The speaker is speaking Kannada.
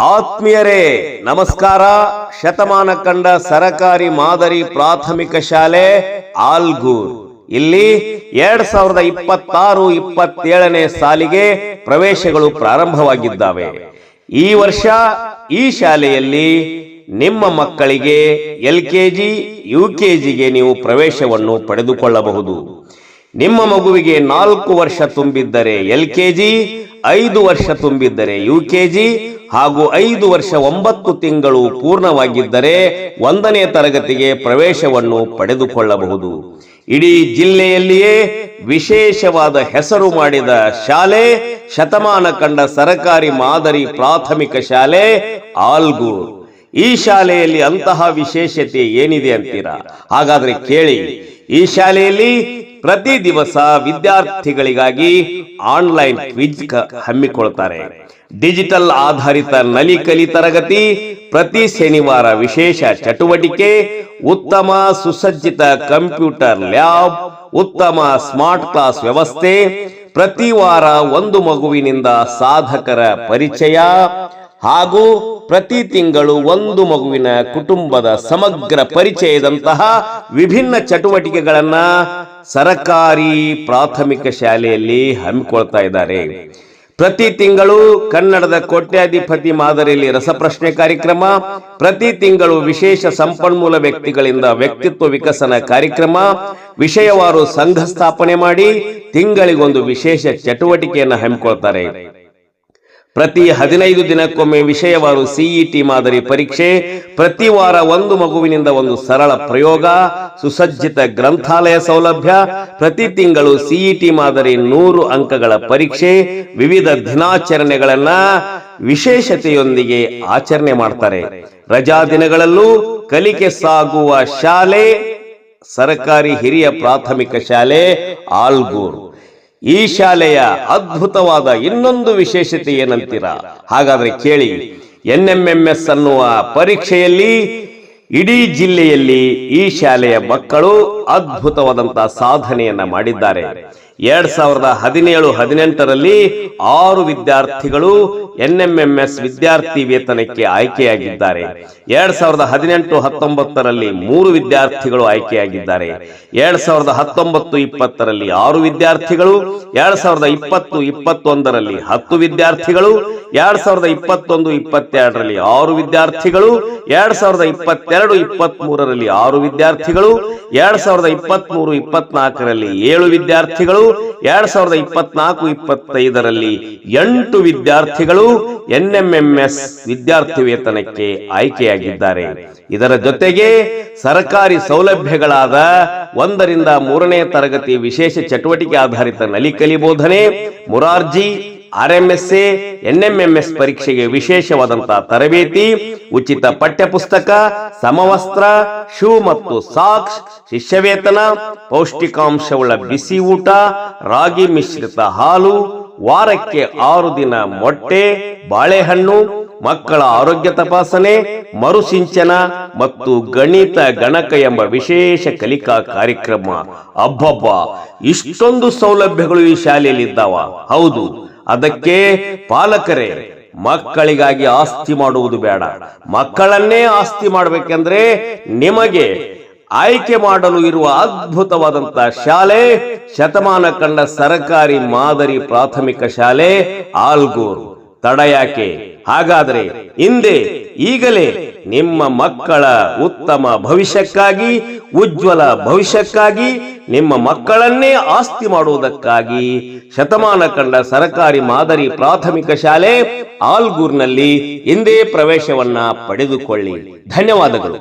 ಆತ್ಮೀಯರೇ ನಮಸ್ಕಾರ. ಶತಮಾನ ಕಂಡ ಸರಕಾರಿ ಮಾದರಿ ಪ್ರಾಥಮಿಕ ಶಾಲೆ ಆಲ್ಗೂರ್ ಇಲ್ಲಿ 2026-27ನೇ ಸಾಲಿಗೆ ಪ್ರವೇಶಗಳು ಪ್ರಾರಂಭವಾಗಿದ್ದಾವೆ. ಈ ವರ್ಷ ಈ ಶಾಲೆಯಲ್ಲಿ ನಿಮ್ಮ ಮಕ್ಕಳಿಗೆ LKG UKGಗೆ ನೀವು ಪ್ರವೇಶವನ್ನು ಪಡೆದುಕೊಳ್ಳಬಹುದು. ನಿಮ್ಮ ಮಗುವಿಗೆ 4 ವರ್ಷ ತುಂಬಿದ್ದರೆ LKG, 5 ವರ್ಷ ತುಂಬಿದ್ದರೆ UKG ಹಾಗೂ 5 ವರ್ಷ 9 ತಿಂಗಳು ಪೂರ್ಣವಾಗಿದ್ದರೆ 1ನೇ ತರಗತಿಗೆ ಪ್ರವೇಶವನ್ನು ಪಡೆದುಕೊಳ್ಳಬಹುದು. ಇಡೀ ಜಿಲ್ಲೆಯಲ್ಲಿಯೇ ವಿಶೇಷವಾದ ಹೆಸರು ಮಾಡಿದ ಶಾಲೆ ಶತಮಾನ ಕಂಡ ಸರಕಾರಿ ಮಾದರಿ ಪ್ರಾಥಮಿಕ ಶಾಲೆ ಆಲ್ಗೂರ್. ಈ ಶಾಲೆಯಲ್ಲಿ ಅಂತಹ ವಿಶೇಷತೆ ಏನಿದೆ ಅಂತೀರಾ? ಹಾಗಾದ್ರೆ ಕೇಳಿ. ಈ ಶಾಲೆಯಲ್ಲಿ ಪ್ರತಿ ದಿವಸ ವಿದ್ಯಾರ್ಥಿಗಳಿಗಾಗಿ ಆನ್ಲೈನ್ ಕ್ವಿಜ್ ಹಮ್ಮಿಕೊಳ್ತಾರೆ. ಡಿಜಿಟಲ್ ಆಧಾರಿತ ನಲಿಕಲಿ ತರಗತಿ, ಪ್ರತಿ ಶನಿವಾರ ವಿಶೇಷ ಚಟುವಟಿಕೆ, ಉತ್ತಮ ಸುಸಜ್ಜಿತ ಕಂಪ್ಯೂಟರ್ ಲ್ಯಾಬ್, ಉತ್ತಮ ಸ್ಮಾರ್ಟ್ ಕ್ಲಾಸ್ ವ್ಯವಸ್ಥೆ, ಪ್ರತಿ ವಾರ ಒಂದು ಮಗುವಿನಿಂದ ಸಾಧಕರ ಪರಿಚಯ ಹಾಗೂ ಪ್ರತಿ ತಿಂಗಳು ಒಂದು ಮಗುವಿನ ಕುಟುಂಬದ ಸಮಗ್ರ ಪರಿಚಯದಂತಹ ವಿಭಿನ್ನ ಚಟುವಟಿಕೆಗಳನ್ನ ಸರಕಾರಿ ಪ್ರಾಥಮಿಕ ಶಾಲೆಯಲ್ಲಿ ಹಮ್ಮಿಕೊಳ್ತಾ ಇದ್ದಾರೆ. ಪ್ರತಿ ತಿಂಗಳು ಕನ್ನಡದ ಕೋಟ್ಯಾಧಿಪತಿ ಮಾದರಿಯಲ್ಲಿ ರಸಪ್ರಶ್ನೆ ಕಾರ್ಯಕ್ರಮ, ಪ್ರತಿ ತಿಂಗಳು ವಿಶೇಷ ಸಂಪನ್ಮೂಲ ವ್ಯಕ್ತಿಗಳಿಂದ ವ್ಯಕ್ತಿತ್ವ ವಿಕಸನ ಕಾರ್ಯಕ್ರಮ, ವಿಷಯವಾರು ಸಂಘ ಸ್ಥಾಪನೆ ಮಾಡಿ ತಿಂಗಳಿಗೊಂದು ವಿಶೇಷ ಚಟುವಟಿಕೆಯನ್ನು ಹಮ್ಮಿಕೊಳ್ತಾರೆ. ಪ್ರತಿ 15 ದಿನಕ್ಕೊಮ್ಮೆ ವಿಷಯವಾರು CET ಮಾದರಿ ಪರೀಕ್ಷೆ, ಪ್ರತಿ ವಾರ ಒಂದು ಮಗುವಿನಿಂದ ಒಂದು ಸರಳ ಪ್ರಯೋಗ, ಸುಸಜ್ಜಿತ ಗ್ರಂಥಾಲಯ ಸೌಲಭ್ಯ, ಪ್ರತಿ ತಿಂಗಳು CET ಮಾದರಿ 100 ಅಂಕಗಳ ಪರೀಕ್ಷೆ, ವಿವಿಧ ದಿನಾಚರಣೆಗಳನ್ನ ವಿಶೇಷತೆಯೊಂದಿಗೆ ಆಚರಣೆ ಮಾಡ್ತಾರೆ. ರಜಾ ದಿನಗಳಲ್ಲೂ ಕಲಿಕೆ ಸಾಗುವ ಶಾಲೆ ಸರಕಾರಿ ಹಿರಿಯ ಪ್ರಾಥಮಿಕ ಶಾಲೆ ಆಲ್ಗೂರ್. ಈ ಶಾಲೆಯ ಅದ್ಭುತವಾದ ಇನ್ನೊಂದು ವಿಶೇಷತೆ ಏನಂತೀರಾ? ಹಾಗಾದ್ರೆ ಕೇಳಿ. NMMS ಅನ್ನುವ ಪರೀಕ್ಷೆಯಲ್ಲಿ ಇಡೀ ಜಿಲ್ಲೆಯಲ್ಲಿ ಈ ಶಾಲೆಯ ಮಕ್ಕಳು ಅದ್ಭುತವಾದಂತಹ ಸಾಧನೆಯನ್ನ ಮಾಡಿದ್ದಾರೆ. 2017-18ರಲ್ಲಿ 6 ವಿದ್ಯಾರ್ಥಿಗಳು NMMS ವಿದ್ಯಾರ್ಥಿ ವೇತನಕ್ಕೆ ಆಯ್ಕೆಯಾಗಿದ್ದಾರೆ. 2018-19ರಲ್ಲಿ 3 ವಿದ್ಯಾರ್ಥಿಗಳು ಆಯ್ಕೆಯಾಗಿದ್ದಾರೆ. 2019-20ರಲ್ಲಿ 6 ವಿದ್ಯಾರ್ಥಿಗಳು, 2020-21ರಲ್ಲಿ 10 ವಿದ್ಯಾರ್ಥಿಗಳು, 2021-22ರಲ್ಲಿ 6 ವಿದ್ಯಾರ್ಥಿಗಳು, 2022-23ರಲ್ಲಿ 6 ವಿದ್ಯಾರ್ಥಿಗಳು, 2023-24ರಲ್ಲಿ 7 ವಿದ್ಯಾರ್ಥಿಗಳು, 2024-25ರಲ್ಲಿ 8 ವಿದ್ಯಾರ್ಥಿಗಳು NMMS ವಿದ್ಯಾರ್ಥಿ ವೇತನಕ್ಕೆ ಆಯ್ಕೆಯಾಗಿದ್ದಾರೆ. ಇದರ ಜೊತೆಗೆ ಸರ್ಕಾರಿ ಸೌಲಭ್ಯಗಳಾದ 1ರಿಂದ 3ನೇ ತರಗತಿ ವಿಶೇಷ ಚಟುವಟಿಕೆ ಆಧಾರಿತ ನಲಿಕಲಿ ಬೋಧನೆ, ಮುರಾರ್ಜಿ, RMSA, NMMS ಪರೀಕ್ಷೆಗೆ ವಿಶೇಷವಾದಂತಹ ತರಬೇತಿ, ಉಚಿತ ಪಠ್ಯಪುಸ್ತಕ, ಸಮವಸ್ತ್ರ, ಶೂ ಮತ್ತು ಸಾಕ್ಸ್, ಶಿಷ್ಯ ವೇತನ, ಪೌಷ್ಟಿಕಾಂಶವುಳ್ಳ ಬಿಸಿ ಊಟ, ರಾಗಿ ಮಿಶ್ರಿತ ಹಾಲು, ವಾರಕ್ಕೆ 6 ದಿನ ಮೊಟ್ಟೆ, ಬಾಳೆಹಣ್ಣು, ಮಕ್ಕಳ ಆರೋಗ್ಯ ತಪಾಸಣೆ, ಮರುಸಿಂಚನ ಮತ್ತು ಗಣಿತ ಗಣಕ ಎಂಬ ವಿಶೇಷ ಕಲಿಕಾ ಕಾರ್ಯಕ್ರಮ. ಅಬ್ಬಬ್ಬ, ಇಷ್ಟೊಂದು ಸೌಲಭ್ಯಗಳು ಈ ಶಾಲೆಯಲ್ಲಿ ಇದ್ದಾವ. ಹೌದು, ಅದಕ್ಕೆ ಪಾಲಕರೇ ಮಕ್ಕಳಿಗಾಗಿ ಆಸ್ತಿ ಮಾಡುವುದು ಬೇಡ, ಮಕ್ಕಳನ್ನೇ ಆಸ್ತಿ ಮಾಡಬೇಕೆಂದ್ರೆ ನಿಮಗೆ ಆಯ್ಕೆ ಮಾಡಲು ಇರುವ ಅದ್ಭುತವಾದಂತಹ ಶಾಲೆ ಶತಮಾನ ಕಂಡ ಸರಕಾರಿ ಮಾದರಿ ಪ್ರಾಥಮಿಕ ಶಾಲೆ ಆಲ್ಗೂರ್. ತಡ ಯಾಕೆ? ಹಾಗಾದ್ರೆ ಈಗಲೇ ನಿಮ್ಮ ಮಕ್ಕಳ ಉತ್ತಮ ಭವಿಷ್ಯಕ್ಕಾಗಿ, ಉಜ್ವಲ ಭವಿಷ್ಯಕ್ಕಾಗಿ, ನಿಮ್ಮ ಮಕ್ಕಳನ್ನೇ ಆಸ್ತಿ ಮಾಡುವುದಕ್ಕಾಗಿ ಶತಮಾನ ಕಂಡ ಸರಕಾರಿ ಮಾದರಿ ಪ್ರಾಥಮಿಕ ಶಾಲೆ ಆಲ್ಗೂರ್ನಲ್ಲಿ ಇಂದೇ ಪ್ರವೇಶವನ್ನ ಪಡೆದುಕೊಳ್ಳಿ. ಧನ್ಯವಾದಗಳು.